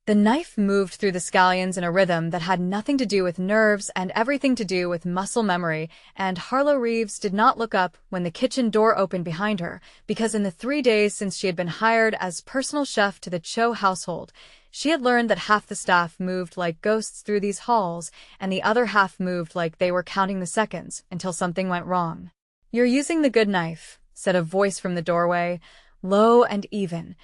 The knife moved through the scallions in a rhythm that had nothing to do with nerves and everything to do with muscle memory, and Harlow Reeves did not look up when the kitchen door opened behind her, because in the 3 days since she had been hired as personal chef to the Cho household, she had learned that half the staff moved like ghosts through these halls, and the other half moved like they were counting the seconds until something went wrong. "You're using the good knife," said a voice from the doorway, low and even,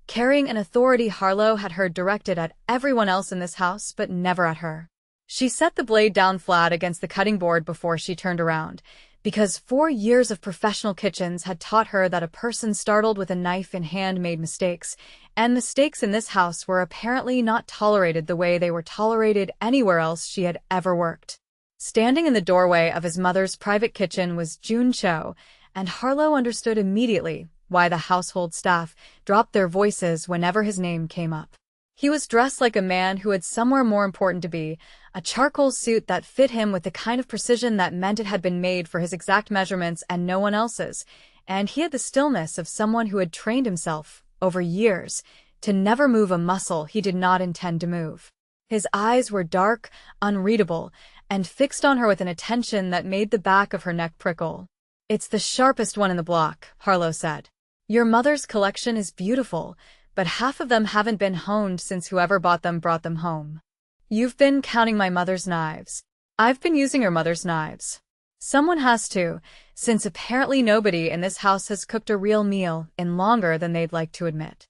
carrying an authority Harlow had heard directed at everyone else in this house but never at her. She set the blade down flat against the cutting board before she turned around, because 4 years of professional kitchens had taught her that a person startled with a knife in hand made mistakes, and mistakes in this house were apparently not tolerated the way they were tolerated anywhere else she had ever worked. Standing in the doorway of his mother's private kitchen was Jun Cho, and Harlow understood immediately why the household staff dropped their voices whenever his name came up. He was dressed like a man who had somewhere more important to be, a charcoal suit that fit him with the kind of precision that meant it had been made for his exact measurements and no one else's, and he had the stillness of someone who had trained himself, over years, to never move a muscle he did not intend to move. His eyes were dark, unreadable, and fixed on her with an attention that made the back of her neck prickle. "It's the sharpest one in the block," Harlow said. "Your mother's collection is beautiful, but half of them haven't been honed since whoever bought them brought them home. You've been counting my mother's knives. I've been using your mother's knives. Someone has to, since apparently nobody in this house has cooked a real meal in longer than they'd like to admit."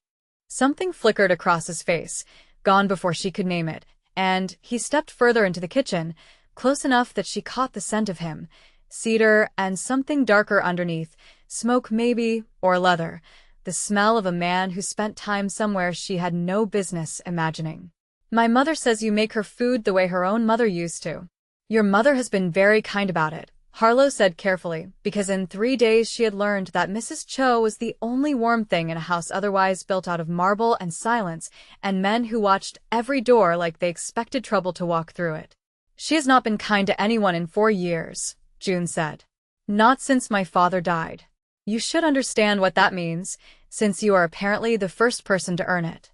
Something flickered across his face, gone before she could name it, and he stepped further into the kitchen, close enough that she caught the scent of him, cedar and something darker underneath, smoke maybe, or leather, the smell of a man who spent time somewhere she had no business imagining. "My mother says you make her food the way her own mother used to." "Your mother has been very kind about it," Harlow said carefully, because in 3 days she had learned that Mrs. Cho was the only warm thing in a house otherwise built out of marble and silence, and men who watched every door like they expected trouble to walk through it. "She has not been kind to anyone in 4 years, June said. "Not since my father died. You should understand what that means, since you are apparently the first person to earn it."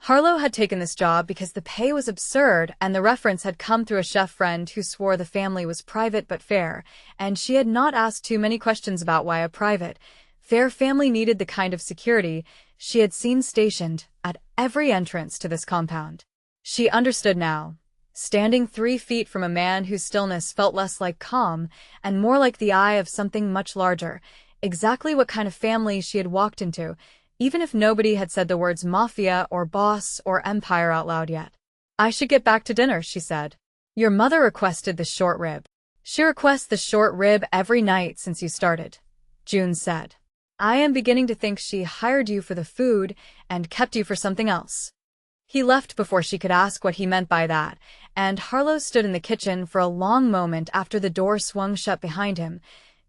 Harlow had taken this job because the pay was absurd and the reference had come through a chef friend who swore the family was private but fair, and she had not asked too many questions about why a private, fair family needed the kind of security she had seen stationed at every entrance to this compound. She understood now, standing 3 feet from a man whose stillness felt less like calm and more like the eye of something much larger, exactly what kind of family she had walked into, even if nobody had said the words mafia or boss or empire out loud yet. "I should get back to dinner," she said. "Your mother requested the short rib." "She requests the short rib every night since you started," June said. "I am beginning to think she hired you for the food and kept you for something else." He left before she could ask what he meant by that, and Harlow stood in the kitchen for a long moment after the door swung shut behind him,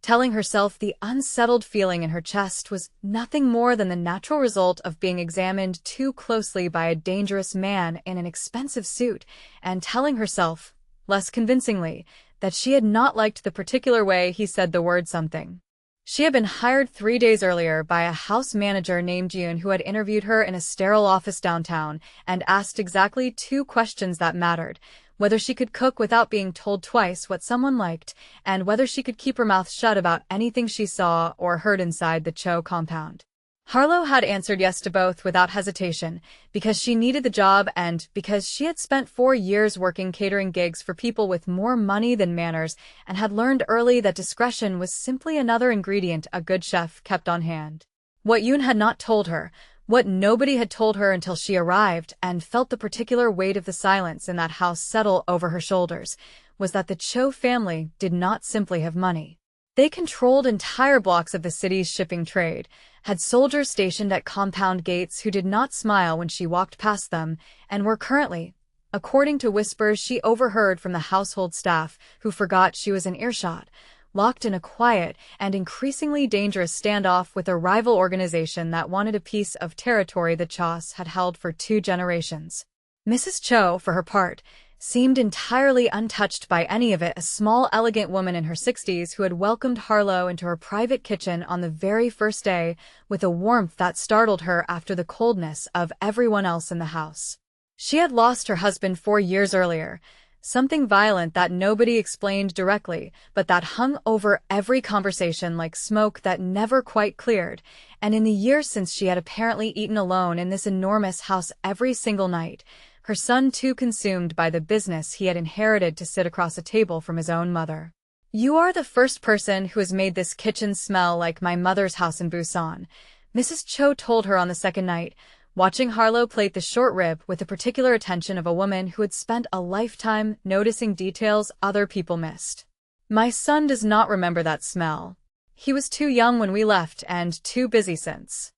telling herself the unsettled feeling in her chest was nothing more than the natural result of being examined too closely by a dangerous man in an expensive suit, and telling herself, less convincingly, that she had not liked the particular way he said the word something. She had been hired 3 days earlier by a house manager named Yoon who had interviewed her in a sterile office downtown and asked exactly 2 questions that mattered: whether she could cook without being told twice what someone liked, and whether she could keep her mouth shut about anything she saw or heard inside the Cho compound. Harlow had answered yes to both without hesitation, because she needed the job and because she had spent 4 years working catering gigs for people with more money than manners and had learned early that discretion was simply another ingredient a good chef kept on hand. What Yoon had not told her, what nobody had told her until she arrived and felt the particular weight of the silence in that house settle over her shoulders, was that the Cho family did not simply have money. They controlled entire blocks of the city's shipping trade, had soldiers stationed at compound gates who did not smile when she walked past them, and were currently, according to whispers she overheard from the household staff who forgot she was in earshot, locked in a quiet and increasingly dangerous standoff with a rival organization that wanted a piece of territory the Chos had held for 2 generations. Mrs. Cho, for her part, seemed entirely untouched by any of it, a small, elegant woman in her 60s who had welcomed Harlow into her private kitchen on the very first day with a warmth that startled her after the coldness of everyone else in the house. She had lost her husband 4 years earlier, something violent that nobody explained directly, but that hung over every conversation like smoke that never quite cleared, and in the years since she had apparently eaten alone in this enormous house every single night, her son too consumed by the business he had inherited to sit across a table from his own mother. "You are the first person who has made this kitchen smell like my mother's house in Busan," Mrs. Cho told her on the second night, watching Harlow plate the short rib with the particular attention of a woman who had spent a lifetime noticing details other people missed. "My son does not remember that smell. He was too young when we left and too busy since."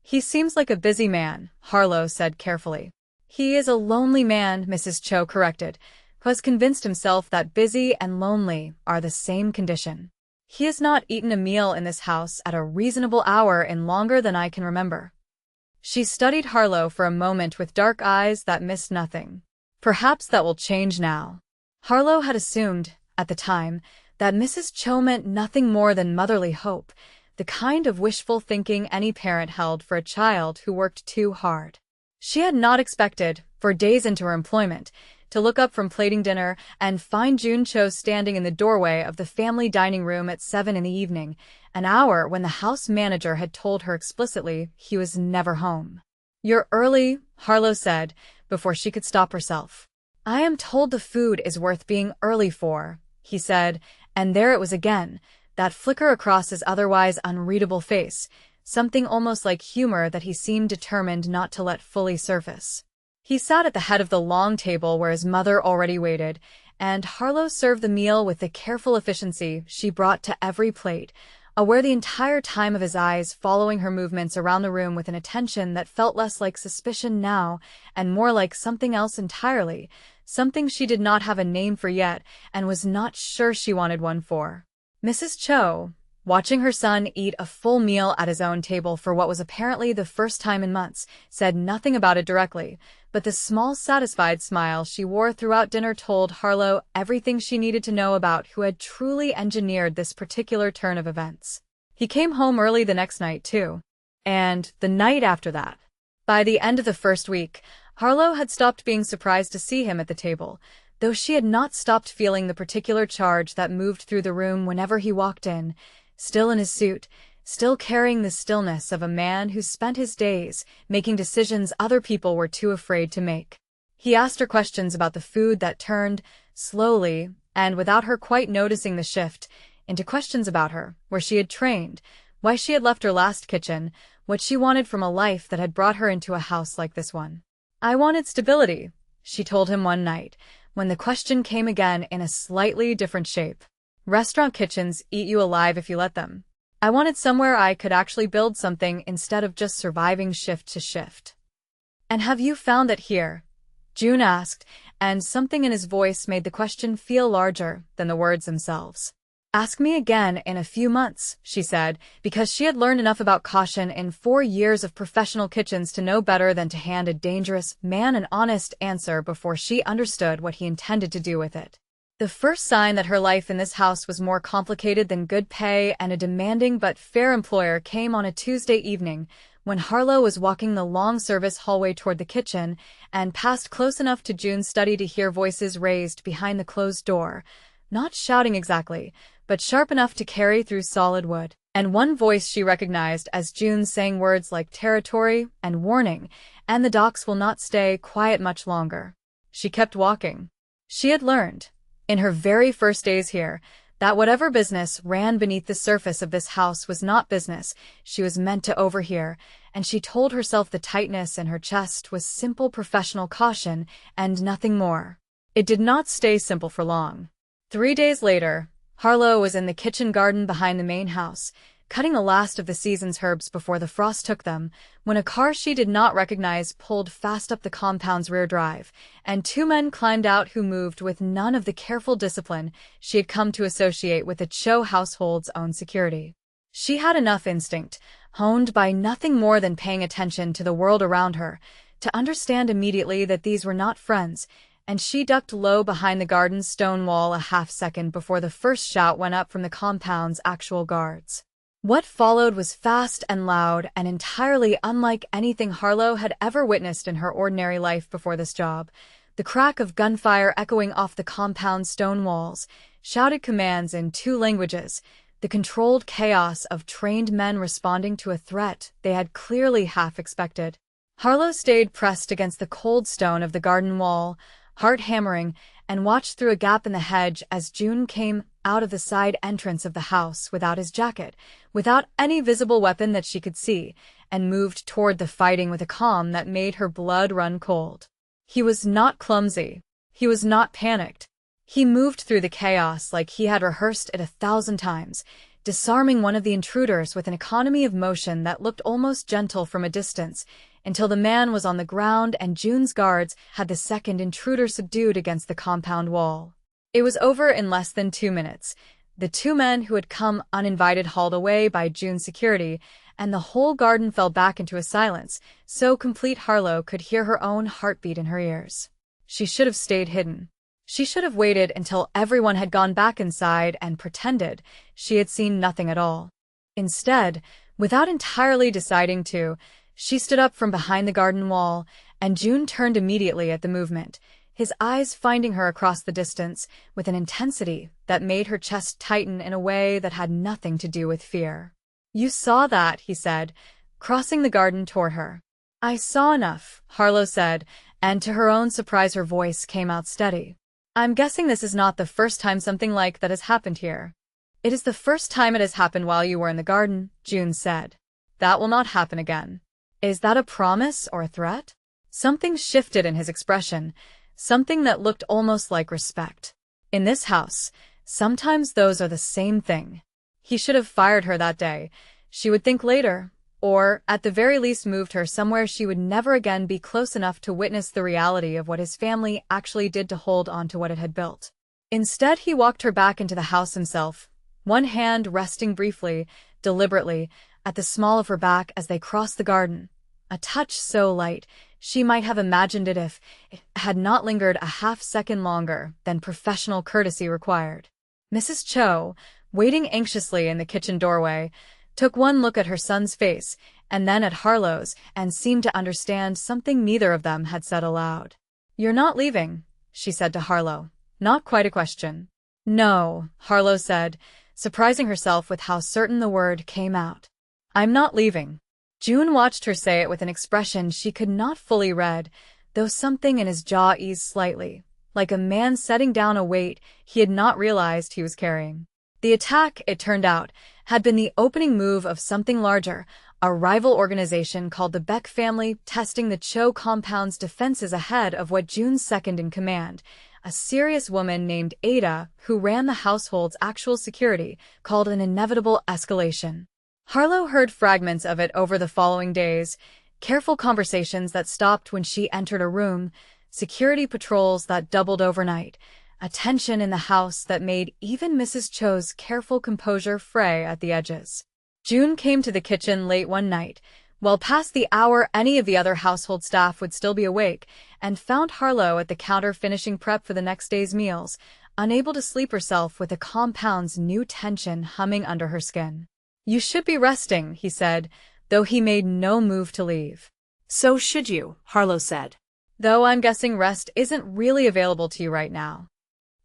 "He seems like a busy man," Harlow said carefully. "He is a lonely man," Mrs. Cho corrected, who has convinced himself that busy and lonely are the same condition. "He has not eaten a meal in this house at a reasonable hour in longer than I can remember." She studied Harlow for a moment with dark eyes that missed nothing. "Perhaps that will change now." Harlow had assumed, at the time, that Mrs. Cho meant nothing more than motherly hope, the kind of wishful thinking any parent held for a child who worked too hard. She had not expected, for days into her employment, to look up from plating dinner and find Jun Cho standing in the doorway of the family dining room at 7 in the evening, an hour when the house manager had told her explicitly he was never home. "You're early," Harlow said, before she could stop herself. "I am told the food is worth being early for," he said, and there it was again, that flicker across his otherwise unreadable face, something almost like humor that he seemed determined not to let fully surface. He sat at the head of the long table where his mother already waited, and Harlow served the meal with the careful efficiency she brought to every plate, aware the entire time of his eyes following her movements around the room with an attention that felt less like suspicion now and more like something else entirely, something she did not have a name for yet and was not sure she wanted one for. Mrs. Cho, watching her son eat a full meal at his own table for what was apparently the first time in months, said nothing about it directly, but the small satisfied smile she wore throughout dinner told Harlow everything she needed to know about who had truly engineered this particular turn of events. He came home early the next night, too. And the night after that. By the end of the first week, Harlow had stopped being surprised to see him at the table, though she had not stopped feeling the particular charge that moved through the room whenever he walked in, still in his suit, still carrying the stillness of a man who spent his days making decisions other people were too afraid to make. He asked her questions about the food that turned, slowly, and without her quite noticing the shift, into questions about her, where she had trained, why she had left her last kitchen, what she wanted from a life that had brought her into a house like this one. "I wanted stability," she told him one night, when the question came again in a slightly different shape. "Restaurant kitchens eat you alive if you let them. I wanted somewhere I could actually build something instead of just surviving shift to shift." "And have you found that here?" June asked, and something in his voice made the question feel larger than the words themselves. "Ask me again in a few months," she said, because she had learned enough about caution in 4 years of professional kitchens to know better than to hand a dangerous man an honest answer before she understood what he intended to do with it. The first sign that her life in this house was more complicated than good pay and a demanding but fair employer came on a Tuesday evening, when Harlow was walking the long service hallway toward the kitchen and passed close enough to June's study to hear voices raised behind the closed door, not shouting exactly, but sharp enough to carry through solid wood, and one voice she recognized as June saying words like territory and warning, and the docks will not stay quiet much longer. She kept walking. She had learned, in her very first days here, that whatever business ran beneath the surface of this house was not business she was meant to overhear, and she told herself the tightness in her chest was simple professional caution and nothing more. It did not stay simple for long. 3 days later, Harlow was in the kitchen garden behind the main house, cutting the last of the season's herbs before the frost took them, when a car she did not recognize pulled fast up the compound's rear drive, and 2 men climbed out who moved with none of the careful discipline she had come to associate with the Cho household's own security. She had enough instinct, honed by nothing more than paying attention to the world around her, to understand immediately that these were not friends, and she ducked low behind the garden's stone wall a half-second before the first shout went up from the compound's actual guards. What followed was fast and loud and entirely unlike anything Harlow had ever witnessed in her ordinary life before this job. The crack of gunfire echoing off the compound's stone walls, shouted commands in 2 languages, the controlled chaos of trained men responding to a threat they had clearly half expected. Harlow stayed pressed against the cold stone of the garden wall, heart hammering, and watched through a gap in the hedge as June came out of the side entrance of the house without his jacket, without any visible weapon that she could see, and moved toward the fighting with a calm that made her blood run cold. He was not clumsy. He was not panicked. He moved through the chaos like he had rehearsed it 1,000 times, disarming one of the intruders with an economy of motion that looked almost gentle from a distance, until the man was on the ground and June's guards had the second intruder subdued against the compound wall. It was over in less than 2 minutes. The 2 men who had come uninvited hauled away by June's security, and the whole garden fell back into a silence, so complete Harlow could hear her own heartbeat in her ears. She should have stayed hidden. She should have waited until everyone had gone back inside and pretended she had seen nothing at all. Instead, without entirely deciding to, she stood up from behind the garden wall, and June turned immediately at the movement, his eyes finding her across the distance with an intensity that made her chest tighten in a way that had nothing to do with fear. "You saw that," he said, crossing the garden toward her. "I saw enough," Harlow said, and to her own surprise her voice came out steady. "I'm guessing this is not the first time something like that has happened here." "It is the first time it has happened while you were in the garden," June said. "That will not happen again." "Is that a promise or a threat?" Something shifted in his expression, something that looked almost like respect. In this house, sometimes those are the same thing. He should have fired her that day. She would think later, or at the very least moved her somewhere she would never again be close enough to witness the reality of what his family actually did to hold on to what it had built. Instead, he walked her back into the house himself, one hand resting briefly, deliberately, at the small of her back as they crossed the garden, a touch so light she might have imagined it if it had not lingered a half-second longer than professional courtesy required. Mrs. Cho, waiting anxiously in the kitchen doorway, took one look at her son's face and then at Harlow's and seemed to understand something neither of them had said aloud. "You're not leaving," she said to Harlow. Not quite a question. "No," Harlow said, surprising herself with how certain the word came out. "I'm not leaving." June watched her say it with an expression she could not fully read, though something in his jaw eased slightly, like a man setting down a weight he had not realized he was carrying. The attack, it turned out, had been the opening move of something larger, a rival organization called the Beck family testing the Cho compound's defenses ahead of what June's second-in-command, a serious woman named Ada, who ran the household's actual security, called an inevitable escalation. Harlow heard fragments of it over the following days, careful conversations that stopped when she entered a room, security patrols that doubled overnight, a tension in the house that made even Mrs. Cho's careful composure fray at the edges. June came to the kitchen late one night, well past the hour any of the other household staff would still be awake, and found Harlow at the counter finishing prep for the next day's meals, unable to sleep herself with the compound's new tension humming under her skin. "You should be resting," he said, though he made no move to leave. "So should you," Harlow said. "Though I'm guessing rest isn't really available to you right now."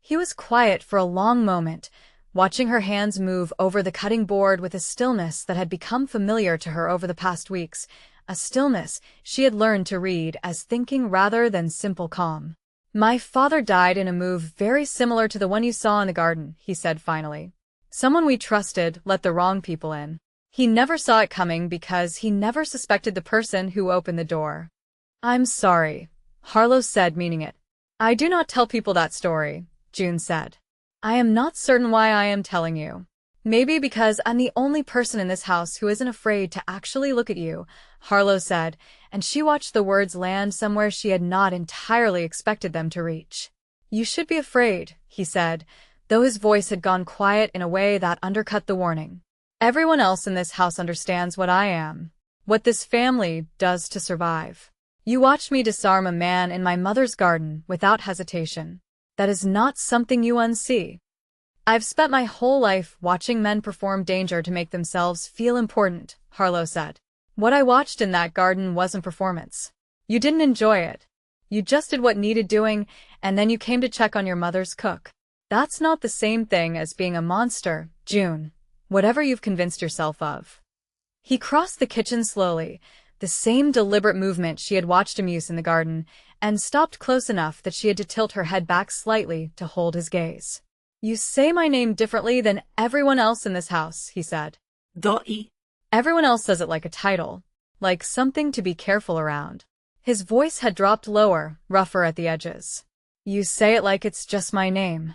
He was quiet for a long moment, watching her hands move over the cutting board with a stillness that had become familiar to her over the past weeks, a stillness she had learned to read as thinking rather than simple calm. "My father died in a move very similar to the one you saw in the garden," he said finally. "Someone we trusted let the wrong people in. He never saw it coming because he never suspected the person who opened the door." "I'm sorry," Harlow said, meaning it. "I do not tell people that story," June said. "I am not certain why I am telling you. Maybe because I'm the only person in this house who isn't afraid to actually look at you," Harlow said, and she watched the words land somewhere she had not entirely expected them to reach. "You should be afraid," he said, though his voice had gone quiet in a way that undercut the warning. "Everyone else in this house understands what I am, what this family does to survive. You watched me disarm a man in my mother's garden without hesitation. That is not something you unsee." I've spent my whole life watching men perform danger to make themselves feel important, Harlow said. What I watched in that garden wasn't performance. You didn't enjoy it. You just did what needed doing, and then you came to check on your mother's cook. That's not the same thing as being a monster, June. Whatever you've convinced yourself of. He crossed the kitchen slowly, the same deliberate movement she had watched him use in the garden, and stopped close enough that she had to tilt her head back slightly to hold his gaze. You say my name differently than everyone else in this house, he said. Doi. Everyone else says it like a title, like something to be careful around. His voice had dropped lower, rougher at the edges. You say it like it's just my name.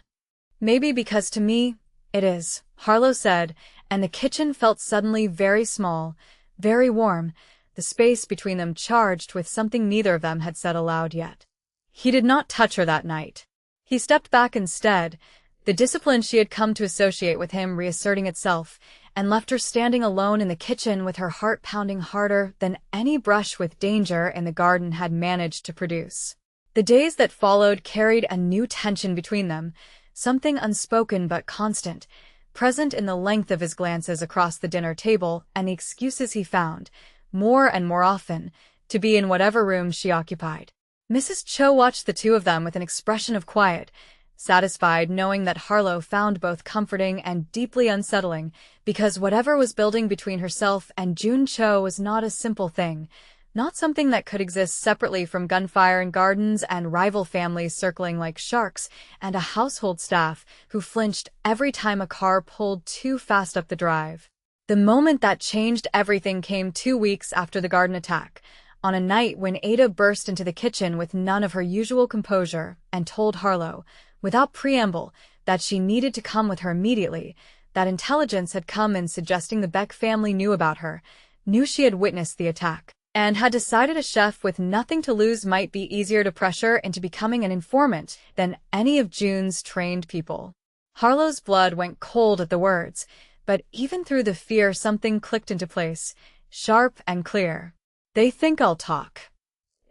Maybe because to me, it is, Harlow said, and the kitchen felt suddenly very small, very warm, the space between them charged with something neither of them had said aloud yet. He did not touch her that night. He stepped back instead, the discipline she had come to associate with him reasserting itself, and left her standing alone in the kitchen with her heart pounding harder than any brush with danger in the garden had managed to produce. The days that followed carried a new tension between them, something unspoken but constant, present in the length of his glances across the dinner table and the excuses he found, more and more often, to be in whatever room she occupied. Mrs. Cho watched the two of them with an expression of quiet, satisfied knowing that Harlow found both comforting and deeply unsettling, because whatever was building between herself and June Cho was not a simple thing, not something that could exist separately from gunfire in gardens and rival families circling like sharks, and a household staff who flinched every time a car pulled too fast up the drive. The moment that changed everything came 2 weeks after the garden attack, on a night when Ada burst into the kitchen with none of her usual composure and told Harlow, without preamble, that she needed to come with her immediately, that intelligence had come in suggesting the Beck family knew about her, knew she had witnessed the attack, and had decided a chef with nothing to lose might be easier to pressure into becoming an informant than any of June's trained people. Harlow's blood went cold at the words, but even through the fear something clicked into place, sharp and clear. They think I'll talk.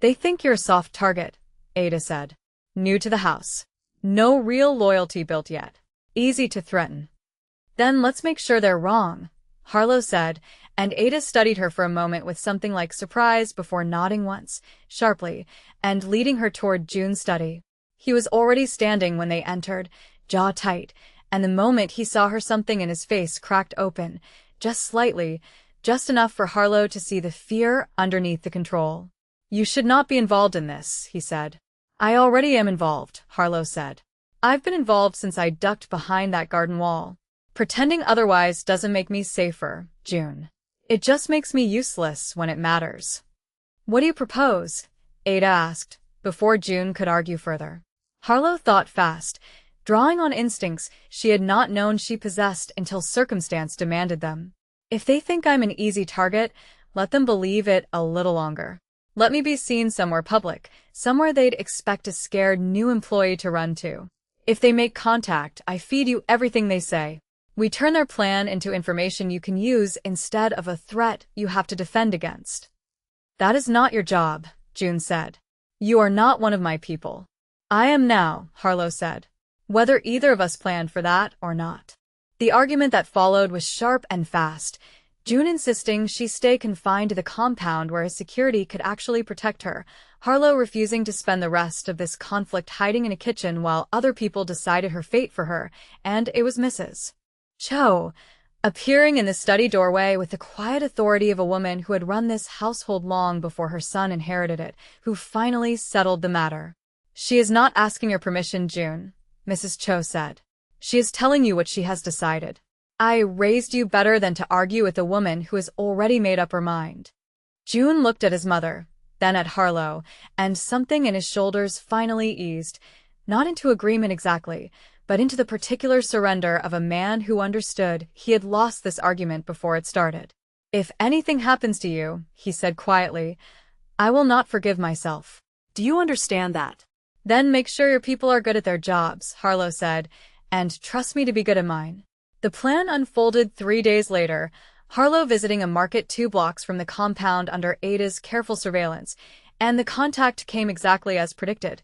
They think you're a soft target, Ada said. New to the house. No real loyalty built yet. Easy to threaten. Then let's make sure they're wrong, Harlow said, and Ada studied her for a moment with something like surprise before nodding once, sharply, and leading her toward June's study. He was already standing when they entered, jaw tight, and the moment he saw her something in his face cracked open, just slightly, just enough for Harlow to see the fear underneath the control. You should not be involved in this, he said. I already am involved, Harlow said. I've been involved since I ducked behind that garden wall. Pretending otherwise doesn't make me safer, June. It just makes me useless when it matters. What do you propose? Ada asked, before June could argue further. Harlow thought fast, drawing on instincts she had not known she possessed until circumstance demanded them. If they think I'm an easy target, let them believe it a little longer. Let me be seen somewhere public, somewhere they'd expect a scared new employee to run to. If they make contact, I feed you everything they say. We turn their plan into information you can use instead of a threat you have to defend against. That is not your job, June said. You are not one of my people. I am now, Harlow said. Whether either of us planned for that or not. The argument that followed was sharp and fast, June insisting she stay confined to the compound where his security could actually protect her, Harlow refusing to spend the rest of this conflict hiding in a kitchen while other people decided her fate for her, and it was Mrs. Cho, appearing in the study doorway with the quiet authority of a woman who had run this household long before her son inherited it, who finally settled the matter. She is not asking your permission, June, Mrs. Cho said. She is telling you what she has decided. I raised you better than to argue with a woman who has already made up her mind. June looked at his mother, then at Harlow, and something in his shoulders finally eased, not into agreement exactly, but into the particular surrender of a man who understood he had lost this argument before it started. If anything happens to you, he said quietly, I will not forgive myself. Do you understand that? Then make sure your people are good at their jobs, Harlow said, and trust me to be good at mine. The plan unfolded 3 days later, Harlow visiting a market 2 blocks from the compound under Ada's careful surveillance, and the contact came exactly as predicted.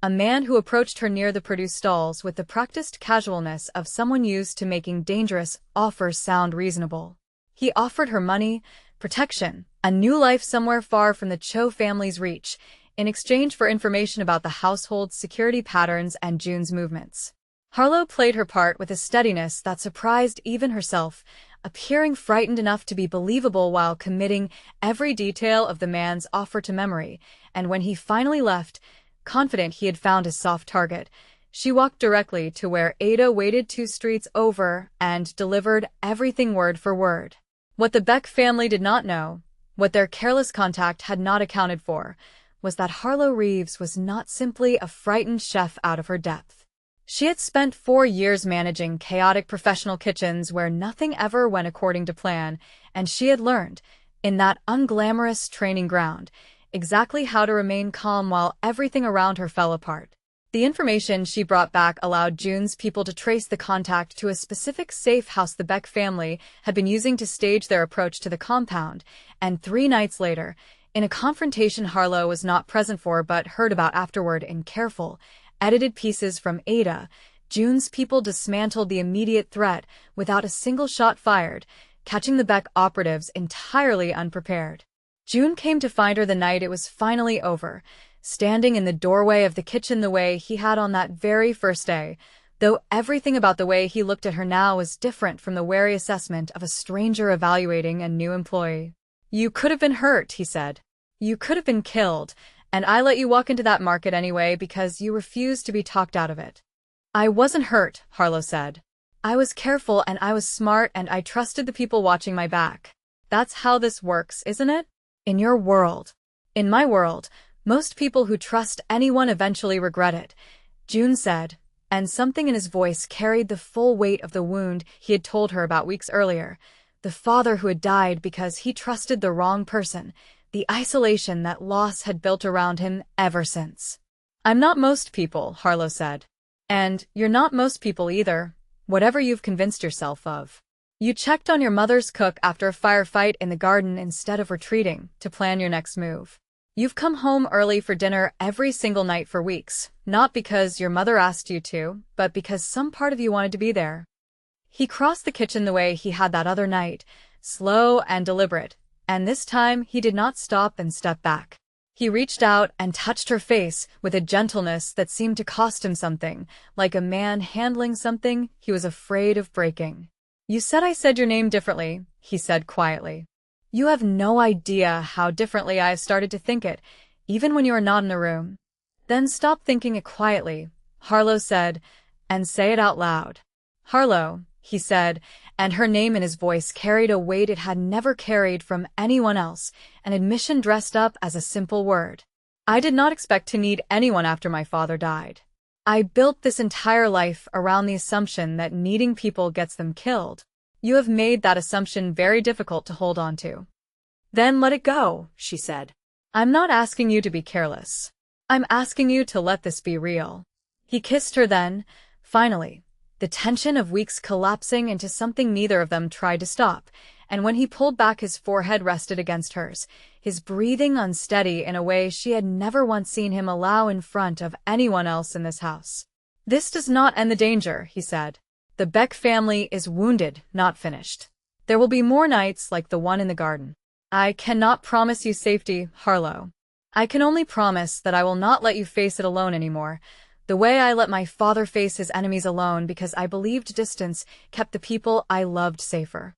a man who approached her near the produce stalls with the practiced casualness of someone used to making dangerous offers sound reasonable. He offered her money, protection, a new life somewhere far from the Cho family's reach, in exchange for information about the household's security patterns and June's movements. Harlow played her part with a steadiness that surprised even herself, appearing frightened enough to be believable while committing every detail of the man's offer to memory, and when he finally left, confident he had found his soft target, she walked directly to where Ada waited 2 streets over and delivered everything word for word. What the Beck family did not know, what their careless contact had not accounted for, was that Harlow Reeves was not simply a frightened chef out of her depth. She had spent 4 years managing chaotic professional kitchens where nothing ever went according to plan, and she had learned, in that unglamorous training ground, exactly how to remain calm while everything around her fell apart. The information she brought back allowed June's people to trace the contact to a specific safe house the Beck family had been using to stage their approach to the compound, and 3 nights later, in a confrontation Harlow was not present for but heard about afterward in careful, edited pieces from Ada, June's people dismantled the immediate threat without a single shot fired, catching the Beck operatives entirely unprepared. June came to find her the night it was finally over, standing in the doorway of the kitchen the way he had on that very first day, though everything about the way he looked at her now was different from the wary assessment of a stranger evaluating a new employee. "You could have been hurt," he said. "You could have been killed, and I let you walk into that market anyway because you refused to be talked out of it." "I wasn't hurt," Harlow said. "I was careful and I was smart and I trusted the people watching my back. That's how this works, isn't it? In your world. In my world, most people who trust anyone eventually regret it," June said, and something in his voice carried the full weight of the wound he had told her about weeks earlier, the father who had died because he trusted the wrong person, the isolation that loss had built around him ever since. "I'm not most people," Harlow said. "And you're not most people either, whatever you've convinced yourself of. You checked on your mother's cook after a firefight in the garden instead of retreating to plan your next move. You've come home early for dinner every single night for weeks, not because your mother asked you to, but because some part of you wanted to be there." He crossed the kitchen the way he had that other night, slow and deliberate, and this time he did not stop and step back. He reached out and touched her face with a gentleness that seemed to cost him something, like a man handling something he was afraid of breaking. "You said I said your name differently," he said quietly. "You have no idea how differently I have started to think it, even when you are not in the room." "Then stop thinking it quietly," Harlow said, "and say it out loud." "Harlow," he said, and her name in his voice carried a weight it had never carried from anyone else, an admission dressed up as a simple word. "I did not expect to need anyone after my father died. I built this entire life around the assumption that needing people gets them killed. You have made that assumption very difficult to hold on to." "Then let it go," she said. "I'm not asking you to be careless. I'm asking you to let this be real." He kissed her then, finally, the tension of weeks collapsing into something neither of them tried to stop, and when he pulled back his forehead rested against hers, his breathing unsteady in a way she had never once seen him allow in front of anyone else in this house. "This does not end the danger," he said. "The Beck family is wounded, not finished. There will be more nights like the one in the garden. I cannot promise you safety, Harlow. I can only promise that I will not let you face it alone anymore, the way I let my father face his enemies alone because I believed distance kept the people I loved safer."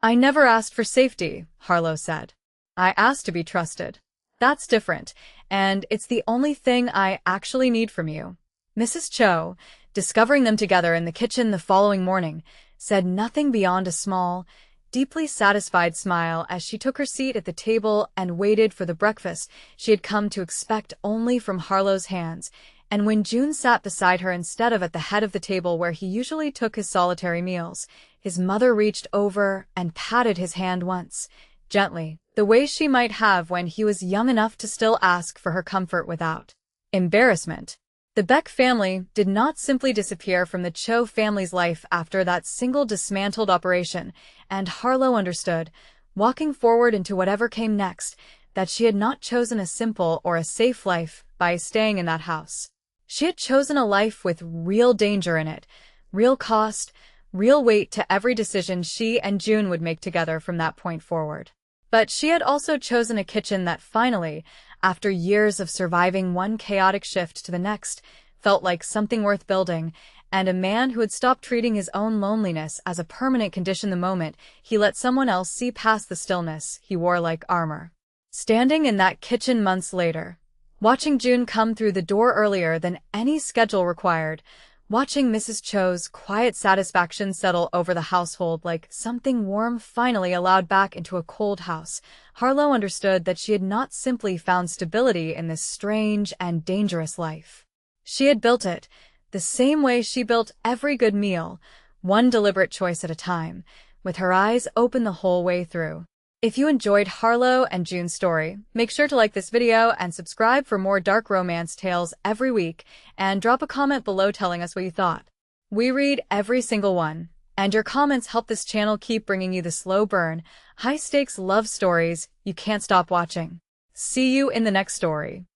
"I never asked for safety," Harlow said. "I asked to be trusted. That's different, and it's the only thing I actually need from you." Mrs. Cho, discovering them together in the kitchen the following morning, said nothing beyond a small, deeply satisfied smile as she took her seat at the table and waited for the breakfast she had come to expect only from Harlow's hands, and when June sat beside her instead of at the head of the table where he usually took his solitary meals, his mother reached over and patted his hand once, gently, the way she might have when he was young enough to still ask for her comfort without embarrassment. The Beck family did not simply disappear from the Cho family's life after that single dismantled operation, and Harlow understood, walking forward into whatever came next, that she had not chosen a simple or a safe life by staying in that house. She had chosen a life with real danger in it, real cost, real weight to every decision she and June would make together from that point forward. But she had also chosen a kitchen that finally, after years of surviving one chaotic shift to the next, felt like something worth building, and a man who had stopped treating his own loneliness as a permanent condition the moment he let someone else see past the stillness he wore like armor. Standing in that kitchen months later, watching June come through the door earlier than any schedule required, watching Mrs. Cho's quiet satisfaction settle over the household like something warm finally allowed back into a cold house, Harlow understood that she had not simply found stability in this strange and dangerous life. She had built it, the same way she built every good meal, one deliberate choice at a time, with her eyes open the whole way through. If you enjoyed Harlow and June's story, make sure to like this video and subscribe for more dark romance tales every week, and drop a comment below telling us what you thought. We read every single one, and your comments help this channel keep bringing you the slow burn, high-stakes love stories you can't stop watching. See you in the next story.